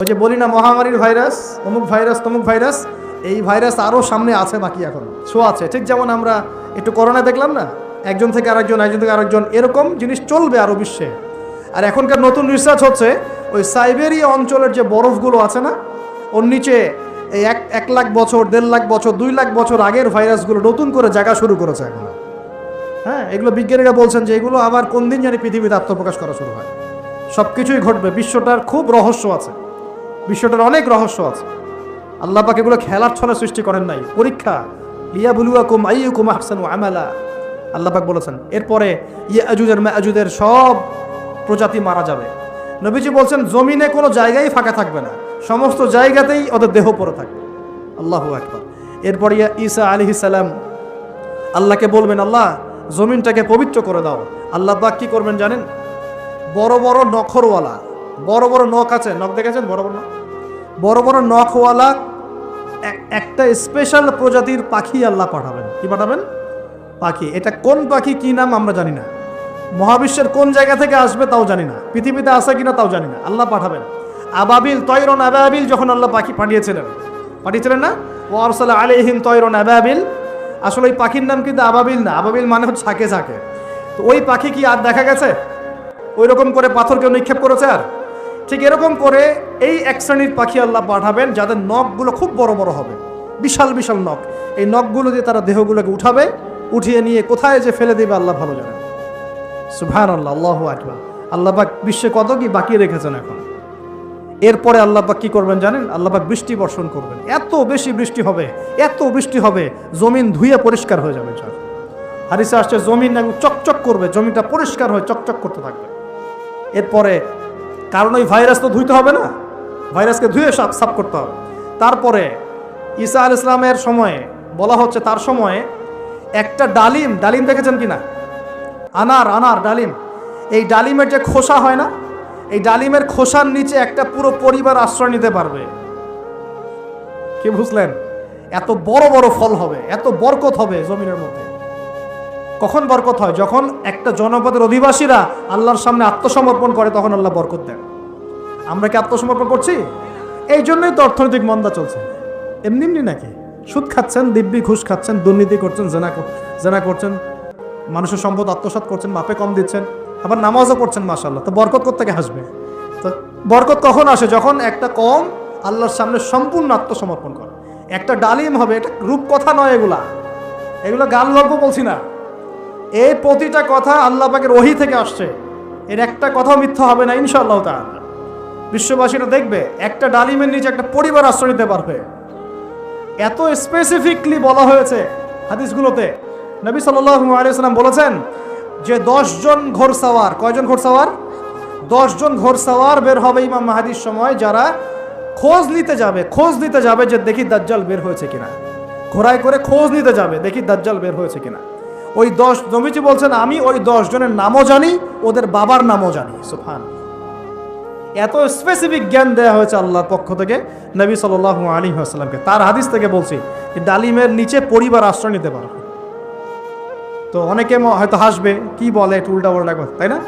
ওই যে বলি না মহামারীর ভাইরাস, অমুক ভাইরাস তমুক ভাইরাস, এই ভাইরাস আরও সামনে আছে, বাকি এখন শো আছে। ঠিক যেমন আমরা একটু করোনা দেখলাম না, একজন থেকে আরেকজন, এরকম জিনিস চলবে আরও বিশ্বে। আর এখনকার নতুন রিসার্চ হচ্ছে ওই সাইবেরিয়া অঞ্চলের যে বরফগুলো আছে না, ওর নিচে এই 1 লাখ বছর, 1.5 লাখ বছর, 2 লাখ বছর আগের ভাইরাসগুলো নতুন করে জায়গা শুরু করেছে এখন। হ্যাঁ, এগুলো বিজ্ঞানীরা বলছেন যে এগুলো আবার কোন দিন জানি পৃথিবীতে আত্মপ্রকাশ করা শুরু হয়। সব কিছুই ঘটবে। বিশ্বটার খুব রহস্য আছে, বিশ্বটার অনেক রহস্য আছে। আল্লাহ পাক এগুলো খেলার ছলে সৃষ্টি করেন নাই, পরীক্ষা। লিয়াবলুয়াকুম আইয়ুকুম আহসানু আমালা, আল্লাহ পাক বলেছেন। এরপরে ইয়াজুজ আর মাজুজের সব প্রজাতি মারা যাবে। নবীজি বলছেন জমিনে কোনো জায়গায় ফাঁকা থাকবে না, সমস্ত জায়গাতেই ওদের দেহ পড়ে থাকবে। আল্লাহু আকবার। এরপরে ঈসা আলাইহিস সালাম আল্লাহকে বলবেন, আল্লাহ জমিনটাকে পবিত্র করে দাও। আল্লাহ পাক কি করবেন জানেন? বড় বড় নখরওয়ালা, বড় বড় নখ আছে, নখ দেখেছেন? বড় বড় নখ, বড় বড় নখওয়ালা একটা স্পেশাল প্রজাতির পাখি আল্লাহ পাঠাবেন। কি পাঠাবেন? পাখি। এটা কোন পাখি, কি নাম আমরা জানি না, মহাবিশ্বের কোন জায়গা থেকে আসবে তাও জানি না, পৃথিবীতে আসে কিনা তাও জানি না, আল্লাহ পাঠাবেন। আবাবিল, তয়রন আবাবিল যখন আল্লাহ পাখি পাঠিয়েছিলেন না, ও আরসালা আলাইহিম তয়রন আবাবিল, আসলে ওই পাখির নাম কিন্তু আবাবিল না, আবাবিল মানে হচ্ছে ঝাঁকে ঝাঁকে। তো ওই পাখি কি আর দেখা গেছে? ওই রকম করে পাথর কেউ নিক্ষেপ করেছে? আর ঠিক এরকম করে এই এক শ্রেণীর পাখি আল্লাহ পাঠাবেন যাদের নখগুলো খুব বড় বড় হবে, বিশাল বিশাল নখ। এই নখগুলো দিয়ে তারা দেহগুলোকে উঠাবে, উঠিয়ে নিয়ে কোথায় যে ফেলে দেবে আল্লাহ ভালো জানেন। সুবহানাল্লাহ, আল্লাহু আকবার। আল্লাহ পাক বিশ্বে কত কি বাকি রেখেছেন এখন। এরপরে আল্লাহ পাক কি করবেন জানেন? আল্লাহ পাক বৃষ্টি বর্ষণ করবেন। এত বেশি বৃষ্টি হবে, এত বৃষ্টি হবে, জমিন ধুয়ে পরিষ্কার হয়ে যাবে। হাদিসে আসছে জমিন একদম চকচক করবে, জমিটা পরিষ্কার হয়ে চকচক করতে থাকবে। এরপরে কারণ ওই ভাইরাস তো ধুইতে হবে না, ভাইরাসকে ধুয়ে সাফ করতে হবে। তারপরে ঈসা আলাইহিস সালামের সময়ে বলা হচ্ছে, তার সময়ে একটা ডালিম দেখেছেন কিনা? আনার ডালিম, এই ডালিমের যে খোসা হয় না, এই ডালিমের খোসার নিচে একটা পুরো পরিবার আশ্রয় নিতে পারবে। কি বুঝলেন? এত বড় বড় ফল হবে, এত বরকত হবে জমিনের মধ্যে। কখন বরকত হয়? যখন একটা জনপদের অধিবাসীরা আল্লাহর সামনে আত্মসমর্পণ করে, তখন আল্লাহ বরকত দেন। আমরা কি আত্মসমর্পণ করছি? এই জন্যই তো অর্থনৈতিক মন্দা চলছে। এমনি নাকি? সুদ খাচ্ছেন, দিব্যি ঘুষ খাচ্ছেন, দুর্নীতি করছেন, জেনা করছেন, মানুষের সম্পদ আত্মসাৎ করছেন, মাপে কম দিচ্ছেন, আবার নামাজও পড়ছেন, মাশাআল্লাহ। তো বরকত কোত্থেকে আসবে? তো বরকত কখন আসে? যখন একটা কম আল্লাহর সামনে সম্পূর্ণ আত্মসমর্পণ করে। একটা ডালিম হবে, এটা রূপকথা নয়, এগুলো গান গল্প বলছি না। এই প্রতিটা কথা আল্লাহ পাকের ওহী থেকে আসছে, এর একটা কথাও মিথ্যা হবে না ইনশাআল্লাহ তাআলা। বিশ্ববাসীরা দেখবে একটা ডালিমের নিচে একটা পরিবার আশ্রয় নিতে পারবে। এত স্পেসিফিকলি বলা হয়েছে হাদিসগুলোতে। নবী সাল্লাল্লাহু আলাইহি ওয়াসাল্লাম বলেছেন যে 10 জন ঘোড়সওয়ার, কয়জন ঘোড়সওয়ার? 10 জন ঘোড়সওয়ার বের হবে ইমাম মাহদির সময়, যারা খোঁজ নিতে যাবে যে দেখি দাজ্জাল বের হয়েছে কিনা। ঘোড়ায় করে খোঁজ নিতে যাবে, দেখি দাজ্জাল বের হয়েছে কিনা। ওই 10, নবীজি বলছেন আমি ওই 10 জনের নামও জানি, ওদের বাবার নামও জানি। সুবহানাল্লাহ, এত স্পেসিফিক জ্ঞান দেওয়া হয়েছে আল্লাহর পক্ষ থেকে নবী সাল্লাল্লাহু আলাইহি ওয়াসাল্লামকে। তার হাদিস থেকে বলছি যে ডালিমের নিচে পরিবার আশ্রয় নিতে পারবে। তো অনেকে হয়তো হাসবে, কি বলে একটু উল্টা পাল্টা কথা, তাই না?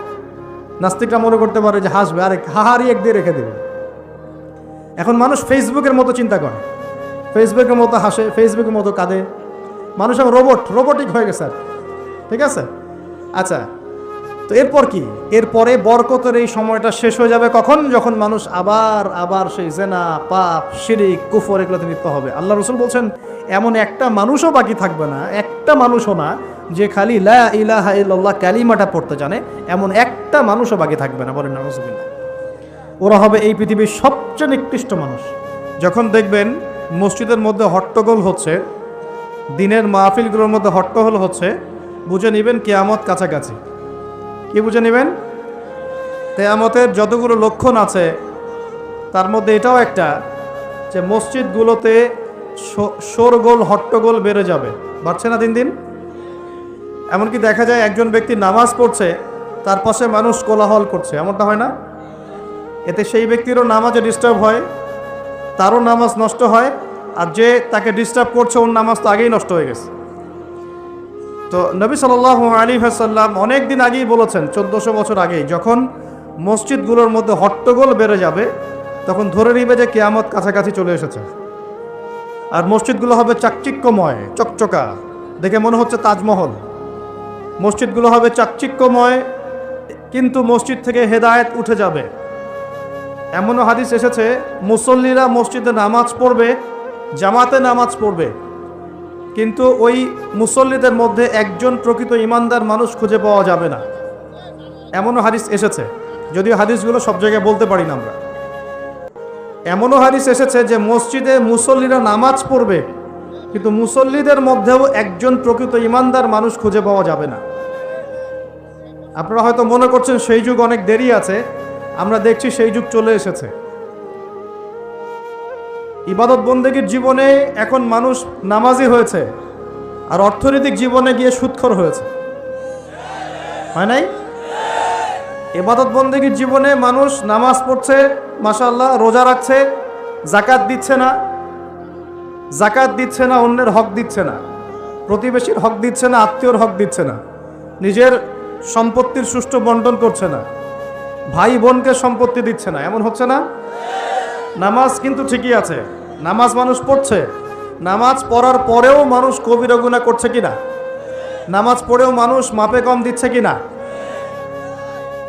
নাস্তিকরা মনে করতে পারে যে হাসবে, আরে হাহারি এক দিয়ে রেখে দেবে। এখন মানুষ ফেসবুকের মতো চিন্তা করে, ফেসবুকের মতো হাসে, ফেসবুকের মতো কাঁদে। মানুষ এখন রোবটিক হয়ে গেছে। ঠিক আছে, আচ্ছা। তো এরপর কি? এরপরে বরকতের এই সময়টা শেষ হয়ে যাবে কখন? যখন মানুষ আবার সেই জেনা, পাপ, শিরিক, কুফর এগুলোতে লিপ্ত হবে। আল্লাহ রাসূল বলছেন এমন একটা মানুষও বাকি থাকবে না, একটা মানুষও না যে খালি লা ইলাহা ইল্লাল্লাহ কালিমাটা পড়তে জানে, এমন একটা মানুষও বাকি থাকবে না। বলেন নাউযুবিল্লাহ। ওরা হবে এই পৃথিবীর সবচেয়ে নিকৃষ্ট মানুষ। যখন দেখবেন মসজিদের মধ্যে হট্টগোল হচ্ছে, দিনের মাহফিলগুলোর মধ্যে হট্টগোল হচ্ছে, বুঝে নেবেন কিয়ামত কাছাকাছি। কি বুঝে নেবেন? কিয়ামতের যতগুলো লক্ষণ আছে তার মধ্যে এটাও একটা, যে মসজিদগুলোতে শোরগোল, হট্টগোল বেড়ে যাবে। বাড়ছে না দিন দিন? এমনকি দেখা যায় একজন ব্যক্তি নামাজ পড়ছে, তার পাশে মানুষ কোলাহল করছে, এমনটা হয় না? এতে সেই ব্যক্তিরও নামাজে ডিস্টার্ব হয়, তারও নামাজ নষ্ট হয়, আর যে তাকে ডিস্টার্ব করছে ওর নামাজ তো আগেই নষ্ট হয়ে গেছে। তো নবী সাল্লাল্লাহু আলাইহি ওয়াসাল্লাম অনেক দিন আগেই বলেছেন, 1400 বছর আগেই, যখন মসজিদগুলোর মধ্যে হট্টগোল বেড়ে যাবে, তখন ধরে নিবে যে কিয়ামত কাছাকাছি চলে এসেছে। আর মসজিদগুলো হবে চাকচিক্যময়, চকচকা, দেখে মনে হচ্ছে তাজমহল। মসজিদগুলো হবে চাকচিক্যময়, কিন্তু মসজিদ থেকে হেদায়েত উঠে যাবে। এমনও হাদিস এসেছে, মুসল্লিরা মসজিদে নামাজ পড়বে, জামাতে নামাজ পড়বে, কিন্তু ওই মুসল্লিদের মধ্যে একজন প্রকৃত ইমানদার মানুষ খুঁজে পাওয়া যাবে না। এমনও হাদিস এসেছে, যদিও হাদিসগুলো সব জায়গায় বলতে পারি না আমরা। এমনও হাদিস এসেছে যে মসজিদে মুসল্লিরা নামাজ পড়বে, কিন্তু মুসল্লিদের মধ্যেও একজন প্রকৃত ইমানদার মানুষ খুঁজে পাওয়া যাবে না। আপনারা হয়তো মনে করছেন সেই যুগ অনেক দেরি আছে, আমরা দেখছি সেই যুগ চলে এসেছে। ইবাদত বন্দেগীর জীবনে এখন মানুষ নামাজি হয়েছে, আর অর্থনৈতিক জীবনে গিয়ে সুদখোর হয়েছে, হয় নাই? ইবাদত বন্দেগীর জীবনে মানুষ নামাজ পড়ছে, মাশাআল্লাহ, রোজা রাখছে, জাকাত দিচ্ছে না, অন্যের হক দিচ্ছে না, প্রতিবেশীর হক দিচ্ছে না, আত্মীয়র হক দিচ্ছে না, নিজের সম্পত্তির সুষ্ঠু বন্টন করছে না, ভাই বোনকে সম্পত্তি দিচ্ছে না। এমন হচ্ছে না? নামাজ কিন্তু ঠিকই আছে, নামাজ মানুষ পড়ছে, নামাজ পড়ার পরেও মানুষ কবিরা গুনাহ করছে কিনা, নামাজ পড়েও মানুষ মাপে কম দিচ্ছে কিনা,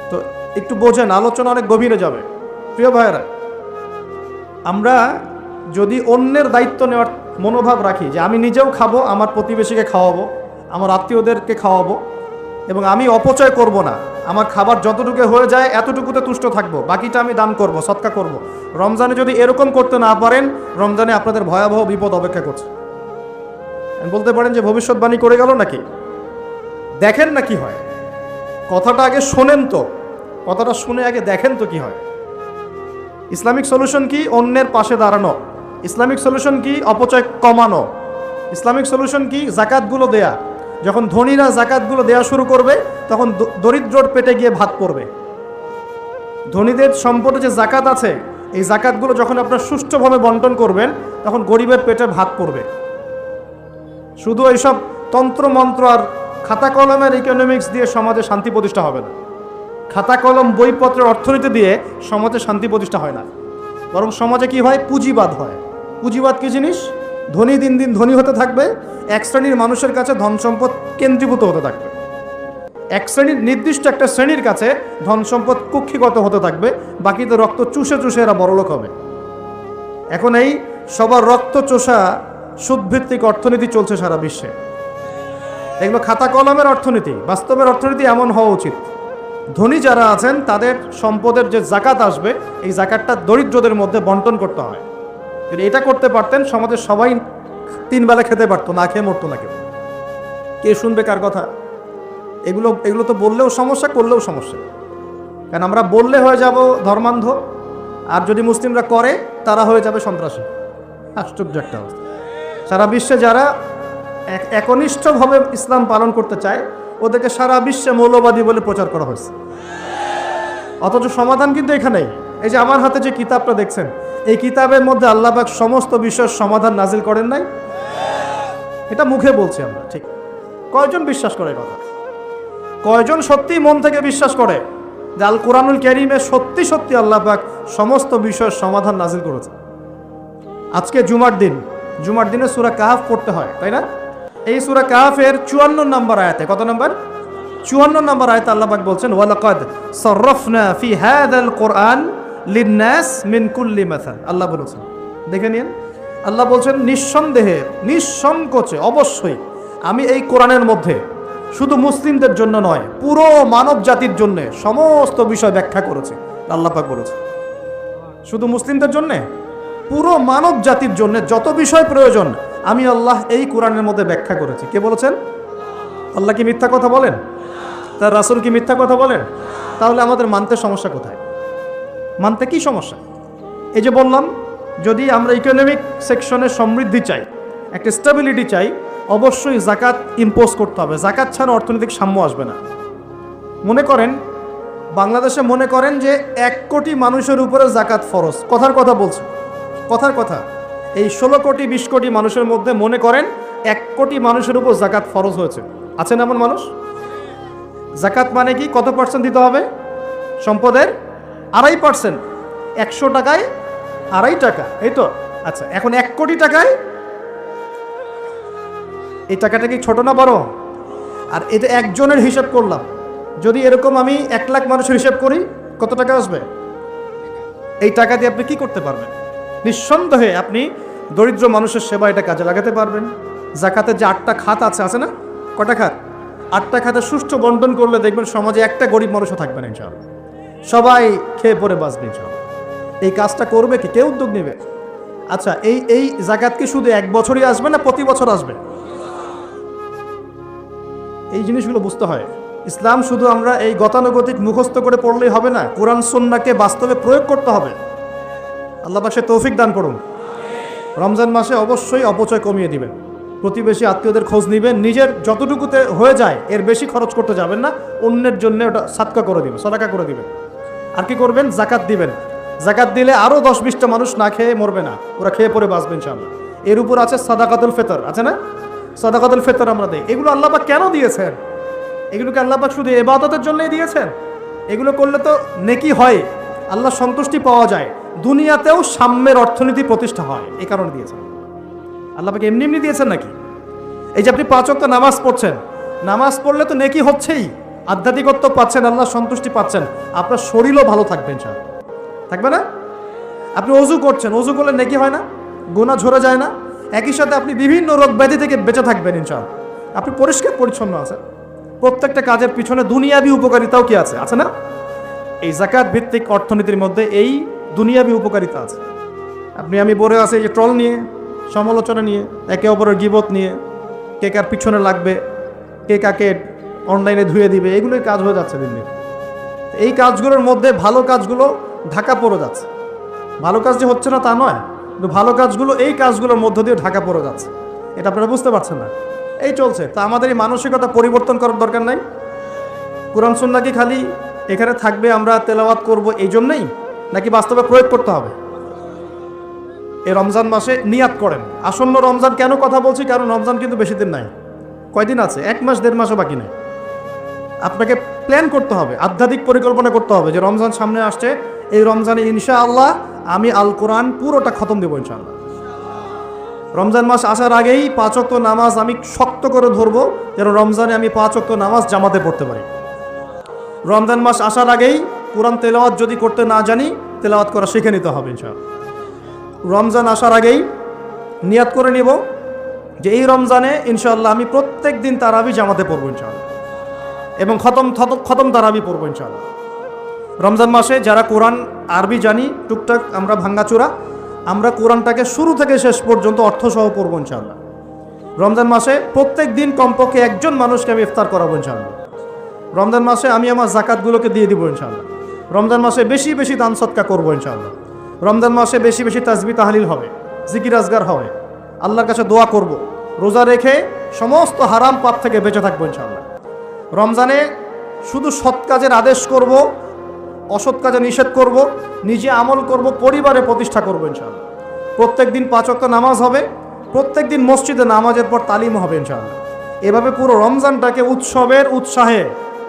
তো একটু বোঝেন, আলোচনা অনেক গভীরে যাবে। প্রিয় ভাইয়েরা, আমরা যদি অন্যের দায়িত্ব নেওয়ার মনোভাব রাখি যে আমি নিজেও খাবো, আমার প্রতিবেশীকে খাওয়াবো, আমার আত্মীয়দেরকে খাওয়াবো, এবং আমি অপচয় করব না, আমার খাবার যতটুকু হয়ে যায় এতটুকুতে তুষ্ট থাকবো, বাকিটা আমি দান করব, সদকা করব। রমজানে যদি এরকম করতে না পারেন, রমজানে আপনাদের ভয়াবহ বিপদ অপেক্ষা করছে। বলতে পারেন যে ভবিষ্যৎবাণী করে গেল নাকি? দেখেন না কি হয়, কথাটা আগে শোনেন তো, কথাটা শুনে আগে দেখেন তো কি হয়। ইসলামিক সলিউশন কি? অন্যের পাশে দাঁড়ানো। ইসলামিক সলিউশন কি? অপচয় কমানো। ইসলামিক সলিউশন কি? জাকাতগুলো দেয়া। যখন ধনীরা জাকাতগুলো দেয়া শুরু করবে, তখন দরিদ্রর পেটে গিয়ে ভাত পড়বে। ধনীদের সম্পদে যে জাকাত আছে, এই জাকাতগুলো যখন আপনারা সুষ্ঠুভাবে বন্টন করবেন, তখন গরিবের পেটে ভাত পড়বে। শুধু এইসব তন্ত্র মন্ত্র আর খাতা কলমের ইকোনমিক্স দিয়ে সমাজে শান্তি প্রতিষ্ঠা হবে না। খাতা কলম বইপত্রের অর্থনীতি দিয়ে সমাজে শান্তি প্রতিষ্ঠা হয় না, বরং সমাজে কি হয়? পুঁজিবাদ হয়। পুঁজিবাদ কি জিনিস? ধনী দিন দিন ধনী হতে থাকবে, এক শ্রেণীর মানুষের কাছে ধন সম্পদ কেন্দ্রীভূত হতে থাকবে, এক শ্রেণীর নির্দিষ্ট একটা শ্রেণীর কাছে ধন সম্পদ কুক্ষিগত হতে থাকবে, বাকিতে রক্ত চুষে চুষে এরা বড়লোক হবে। এখন এই সবার রক্ত চোষা সুদভিত্তিক অর্থনীতি চলছে সারা বিশ্বে। এগুলো খাতা কলমের অর্থনীতি। বাস্তবের অর্থনীতি এমন হওয়া উচিত, ধনী যারা আছেন তাদের সম্পদের যে জাকাত আসবে, এই জাকাতটা দরিদ্রদের মধ্যে বন্টন করতে হয়। যদি এটা করতে পারতেন, সমাজের সবাই 3 বেলা খেতে পারতো, না খেয়ে মরতো না কেউ। কে শুনবে কার কথা? এগুলো তো বললেও সমস্যা, করলেও সমস্যা। কারণ আমরা বললে হয়ে যাব ধর্মান্ধ, আর যদি মুসলিমরা করে তারা হয়ে যাবে সন্ত্রাসী। আশ্চর্য একটা অবস্থা। সারা বিশ্বে যারা একনিষ্ঠভাবে ইসলাম পালন করতে চায়, ওদেরকে সারা বিশ্বে মৌলবাদী বলে প্রচার করা হয়েছে। অথচ সমাধান কিন্তু এখানেই। এই যে আমার হাতে যে কিতাবটা দেখছেন, এই কিতাবের মধ্যে আল্লাহ পাক সমস্ত বিষয়ের সমাধান নাজিল করেন নাই? এটা মুখে বলছি আমরা, ঠিক। কয়জন বিশ্বাস করে কথা? কয়জন সত্যি মন থেকে বিশ্বাস করে যে আল কোরআনুল কারীমে সত্যি সত্যি আল্লাহ পাক সমস্ত বিষয়ের সমাধান নাজিল করেছে? আজকে জুমার দিনে সূরা কাহফ পড়তে হয়, তাই না? এই সূরা কাহফের 54 নম্বর আয়াতে, কত নম্বর? 54 নম্বর আয়াতে আল্লাহ পাক বলছেন, ওয়ালাকাদ সাররাফনা ফি হাযাল কুরআন লিন-নাস মিন কুল্লি মাসাল। আল্লাহ বলেছেন, দেখে নিন, আল্লাহ বলছেন নিঃসন্দেহে, নিঃসংকোচে, অবশ্যই আমি এই কোরআনের মধ্যে শুধু মুসলিমদের জন্য নয়, পুরো মানব জাতির জন্য সমস্ত বিষয় ব্যাখ্যা করেছে। আল্লাহ পাক বলেছেন শুধু মুসলিমদের জন্য, পুরো মানব জাতির জন্য যত বিষয় প্রয়োজন আমি আল্লাহ এই কোরআনের মধ্যে ব্যাখ্যা করেছি। কে বলেছেন? আল্লাহ কি মিথ্যা কথা বলেন? তার রাসূল কি মিথ্যা কথা বলেন? তাহলে আমাদের মানতে সমস্যা কোথায়? মানতে কি সমস্যা? এই যে বললাম, যদি আমরা ইকোনমিক সেকশনে সমৃদ্ধি চাই, একটা স্টেবিলিটি চাই, অবশ্যই জাকাত ইম্পোজ করতে হবে। জাকাত ছাড়া অর্থনৈতিক সাম্য আসবে না। মনে করেন বাংলাদেশে মনে করেন যে 1 কোটি মানুষের উপরে জাকাত ফরজ। কথার কথা বলছি, কথার কথা। এই 16 কোটি 20 কোটি মানুষের মধ্যে মনে করেন 1 কোটি মানুষের উপর জাকাত ফরজ হয়েছে। আছেন এমন মানুষ? জাকাত মানে কি? কত পার্সেন্ট দিতে হবে? সম্পদের 2.5%। 100 টাকায় 2.5 টাকা, এই তো। আচ্ছা, এখন 1 কোটি টাকায় এই টাকাটা কি ছোট না বড়? আর এটা একজনের হিসাব করলাম, যদি এরকম আমি 1 লাখ মানুষের হিসাব করি কত টাকা আসবে? এই টাকা দিয়ে আপনি কি করতে পারবেন? নিঃসন্দেহে আপনি দরিদ্র মানুষের সেবা এটা কাজে লাগাতে পারবেন। জাকাতের যে 8টা খাত আছে না? কটা খাত? 8টা খাতে সুষ্ঠু বন্টন করলে দেখবেন সমাজে একটা গরিব মানুষও থাকবে না ইনশাআল্লাহ, সবাই খেয়ে পরে বাঁচবে ইনশাআল্লাহ। এই কাজটা করবে কি? কে উদ্যোগ নেবে? আচ্ছা, এই জাকাত কি শুধু 1 বছরই আসবে না প্রতি বছর আসবে? এই জিনিসগুলো বুঝতে হয়। ইসলাম শুধু আমরা এই গতানুগতিক মুখস্থ করে পড়লেই হবে না, কোরআন সুন্নাহকে বাস্তবে প্রয়োগ করতে হবে। আল্লাহ পাক সে তৌফিক দান করুন। রমজান মাসে অবশ্যই অপচয় কমিয়ে দিবেন, প্রতিবেশী আত্মীয়দের খোঁজ নেবেন, নিজের যতটুকুতে হয়ে যায় এর বেশি খরচ করতে যাবেন না, অন্যের জন্য ওটা সাদকা করে দিবেন, সদাকা করে দিবেন। আর কি করবেন? জাকাত দিবেন। জাকাত দিলে আরও 10-20টা মানুষ না খেয়ে মরবে না, ওরা খেয়ে পরে বাঁচবে ইনশাআল্লাহ। এর উপর আছে সাদাকাতুল ফিতর, আছে না? সাদাকাতুল ফিতর আমরা দিই। এগুলো আল্লাহ পাক কেন দিয়েছেন? এগুলোকে আল্লাহ পাক শুধু ইবাদতের জন্যই দিয়েছেন? এগুলো করলে তো নেকি হয়, আল্লাহ সন্তুষ্টি পাওয়া যায়, দুনিয়াতেও সাম্যের অর্থনীতি প্রতিষ্ঠা হয়, এই কারণে দিয়েছেন। আল্লাহ পাক এমনি এমনি দিয়েছেন নাকি? এই যে আপনি 5 ওয়াক্ত নামাজ পড়ছেন, নামাজ পড়লে তো নেকি হচ্ছেই, আধ্যাত্মিকত্ব পাচ্ছেন, আল্লাহ সন্তুষ্টি পাচ্ছেন, আপনার শরীরও ভালো থাকবে ইনশাআল্লাহ, থাকবে না? আপনি অজু করছেন, অজু করলে নেকি হয় না? গুনাহ ঝরে যায় না? একই সাথে আপনি বিভিন্ন রোগ ব্যাধি থেকে বেঁচে থাকবেন ইনশাআল্লাহ। আপনি পরিষ্কার পরিচ্ছন্ন আছেন। প্রত্যেকটা কাজের পিছনে দুনিয়াবি উপকারিতাও কি আছে? আছে না? এই জাকাত ভিত্তিক অর্থনীতির মধ্যে এই দুনিয়াবি উপকারিতা আছে। আপনি আমি বলে আছে এই যে ট্রল নিয়ে, সমালোচনা নিয়ে, একে অপরের গীবত নিয়ে, কে কার পিছনে লাগবে, কে কাকে অনলাইনে ধুয়ে দিবে, এগুলোই কাজ হয়ে যাচ্ছে দিন দিন। এই কাজগুলোর মধ্যে ভালো কাজগুলো ঢাকা পড়ে যাচ্ছে। ভালো কাজ যে হচ্ছে না তা নয়, কিন্তু ভালো কাজগুলো এই কাজগুলোর মধ্য দিয়ে ঢাকা পড়ে যাচ্ছে, এটা আপনারা বুঝতে পারছেন না। এই চলছে। তা আমাদের এই মানসিকতা পরিবর্তন করার দরকার নাই? কোরআন সুন্নাহ কি খালি এখানে থাকবে, আমরা তেলাওয়াত করব এই জন্যই, নাকি বাস্তবে প্রয়োগ করতে হবে? এই রমজান মাসে নিয়াত করেন। আসন্ন রমজান কেন কথা বলছি? কারণ রমজান কিন্তু বেশি দিন নাই, কয়দিন আছে? 1 মাস 1.5 মাসও বাকি নেই। আপনাকে প্ল্যান করতে হবে, আধ্যাত্মিক পরিকল্পনা করতে হবে যে রমজান সামনে আসছে, এই রমজানে ইনশাআল্লাহ আমি আল কোরআন পুরোটা খতম দেবো ইনশাআল্লাহ। রমজান মাস আসার আগেই 5 ওয়াক্ত নামাজ আমি শক্ত করে ধরবো, যেন রমজানে আমি 5 ওয়াক্ত নামাজ জামাতে পড়তে পারি। রমজান মাস আসার আগেই কোরআন তেলাওয়াত যদি করতে না জানি, তেলাওয়াত করা শিখে নিতে হবে ইনশাআল্লাহ। রমজান আসার আগেই নিয়াত করে নিব যে এই রমজানে ইনশাআল্লাহ আমি প্রত্যেক দিন তারাবি জামাতে পড়বো ইনশাআল্লাহ, এবং খতম তারাবি পড়বো ইনশাআল্লাহ। রমজান মাসে যারা কোরআন আরবি জানি টুকটাক আমরা ভাঙ্গাচোরা, আমরা কোরআনটাকে শুরু থেকে শেষ পর্যন্ত অর্থসহ পড়বো ইনশাআল্লাহ। রমজান মাসে প্রত্যেক দিন কমপক্ষে একজন মানুষকে আমি ইফতার করাবো ইনশাআল্লাহ। রমজান মাসে আমি আমার জাকাতগুলোকে দিয়ে দিব ইনশাআল্লাহ। রমজান মাসে বেশি বেশি দান সদকা করবো ইনশাআল্লাহ। রমজান মাসে বেশি বেশি তাসবিহ তাহলিল হবে, জিকির আজগার হবে, আল্লাহর কাছে দোয়া করব, রোজা রেখে সমস্ত হারাম পাপ থেকে বেঁচে থাকবো ইনশাআল্লাহ। রমজানে শুধু সৎ কাজের আদেশ করব, অসৎ কাজে নিষেধ করব, নিজে আমল করব, পরিবারে প্রতিষ্ঠা করবো ইনশাআল্লাহ। প্রত্যেক দিন 5 ওয়াক্ত নামাজ হবে, প্রত্যেক দিন মসজিদে নামাজের পর তালিম হবে ইনশাআল্লাহ। এভাবে পুরো রমজানটাকে উৎসবের উৎসাহে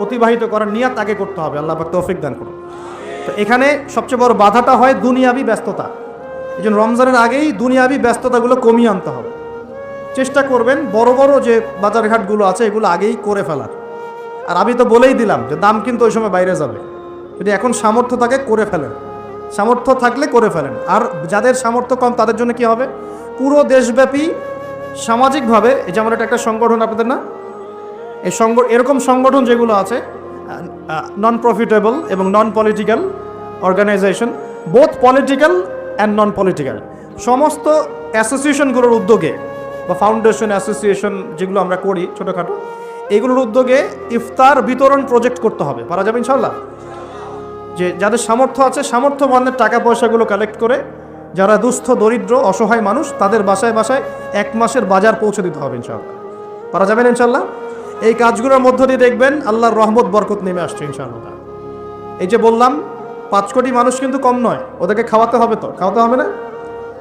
অতিবাহিত করার নিয়াত আগে করতে হবে। আল্লাহ পাক তৌফিক দান করুন। তো এখানে সবচেয়ে বড় বাধাটা হয় দুনিয়াবি ব্যস্ততা। এই জন্য রমজানের আগেই দুনিয়াবি ব্যস্ততাগুলো কমিয়ে আনতে হবে। চেষ্টা করবেন বড় বড় যে বাজারঘাটগুলো আছে এগুলো আগেই করে ফেলার। আর আমি তো বলেই দিলাম যে দাম কিন্তু ওই সময় বাইরে যাবে, যদি এখন সামর্থ্য থাকে করে ফেলেন, সামর্থ্য থাকলে করে ফেলেন। আর যাদের সামর্থ্য কম তাদের জন্য কি হবে, পুরো দেশব্যাপী সামাজিকভাবে, যেমন এটা একটা সংগঠন আপনাদের না, এই এরকম সংগঠন যেগুলো আছে নন প্রফিটেবল এবং non political organisation, both political and non political, সমস্ত অ্যাসোসিয়েশনগুলোর উদ্যোগে বা ফাউন্ডেশন অ্যাসোসিয়েশন যেগুলো আমরা করি ছোটোখাটো, এগুলোর উদ্যোগে ইফতার বিতরণ প্রজেক্ট করতে হবে। পারা যাবে ইনশাল্লাহ। যে যাদের সামর্থ্য আছে সামর্থ্যবানদের টাকা পয়সাগুলো কালেক্ট করে যারা দুস্থ দরিদ্র অসহায় মানুষ তাদের বাসায় বাসায় 1 মাসের বাজার পৌঁছে দিতে হবে ইনশাআল্লাহ। পারা যাবেন ইনশাআল্লাহ। এই কাজগুলোর মধ্য দিয়ে দেখবেন আল্লাহর রহমত বরকত নেমে আসছে ইনশাআল্লাহ। এই যে বললাম 5 কোটি মানুষ কিন্তু কম নয়, ওদেরকে খাওয়াতে হবে, তো খাওয়াতে হবে না?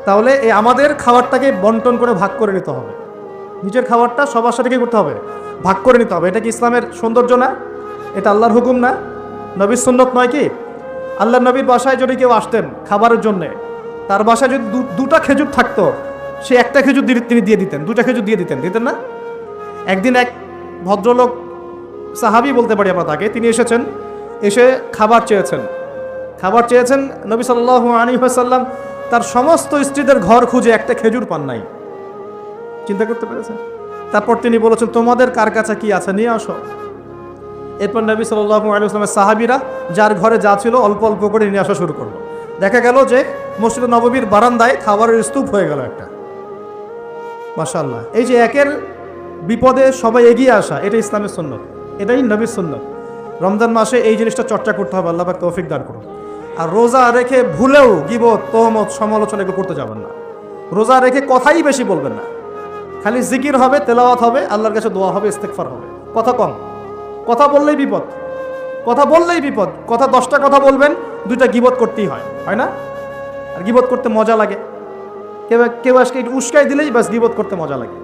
তাহলে এই আমাদের খাবারটাকে বন্টন করে ভাগ করে নিতে হবে। নিজের খাবারটা সবার সাথে কি করতে হবে, ভাগ করে নিতে হবে। এটা কি ইসলামের সৌন্দর্য না? এটা আল্লাহর হুকুম না? নবীর সুন্নত নয় কি? আল্লাহর নবীর বাসায় যদি কেউ আসতেন খাবারের জন্যে, তার বাসায় যদি দুটা খেজুর থাকতো, সে একটা খেজুর তিনি দিয়ে দিতেন, দুটা খেজুর দিয়ে দিতেন না? একদিন এক ভদ্রলোক, সাহাবী বলতে পারি আমরা তাকে, তিনি এসে খাবার চেয়েছেন। নবী সাল্লাল্লাহু আলাইহি ওয়াসাল্লাম তার সমস্ত স্ত্রীদের ঘর খুঁজে একটা খেজুর পান নাই। চিন্তা করতে পেরেছেন? তারপর তিনি বলেছেন, তোমাদের কার কাছে কি আছে নিয়ে আসো। এরপর নবী সাল্লাল্লাহু আলাইহি ওয়াসাল্লামের সাহাবীরা যার ঘরে যা ছিল অল্প অল্প করে নিয়ে আসা শুরু করলো। দেখা গেল যে মসজিদ নববীর বারান্দায় খাবারের স্তূপ হয়ে গেল একটা। মাশাআল্লাহ। এই যে একের বিপদে সবাই এগিয়ে আসা, এটা ইসলামের সুন্নাত, এটাই নবীর সুন্নাত। রমজান মাসে এই জিনিসটা চর্চা করতে হবে, আল্লাহ পাক তৌফিক দান করুন। আর রোজা রেখে ভুলেও গীবত, তহমত, সমালোচনা এগুলো করতে যাবেন না। রোজা রেখে কথাই বেশি বলবেন না, খালি জিকির হবে, তেলাওয়াত হবে, আল্লাহর কাছে দোয়া হবে, ইস্তেগফার হবে। কথা কম, কথা বললেই বিপদ, কথা 10টা কথা বলবেন, 2টা গীবত করতেই হয় না? আর গীবত করতে মজা লাগে, কেউ আজকে একটু উস্কাই দিলেই বাস গীবত করতে মজা লাগে।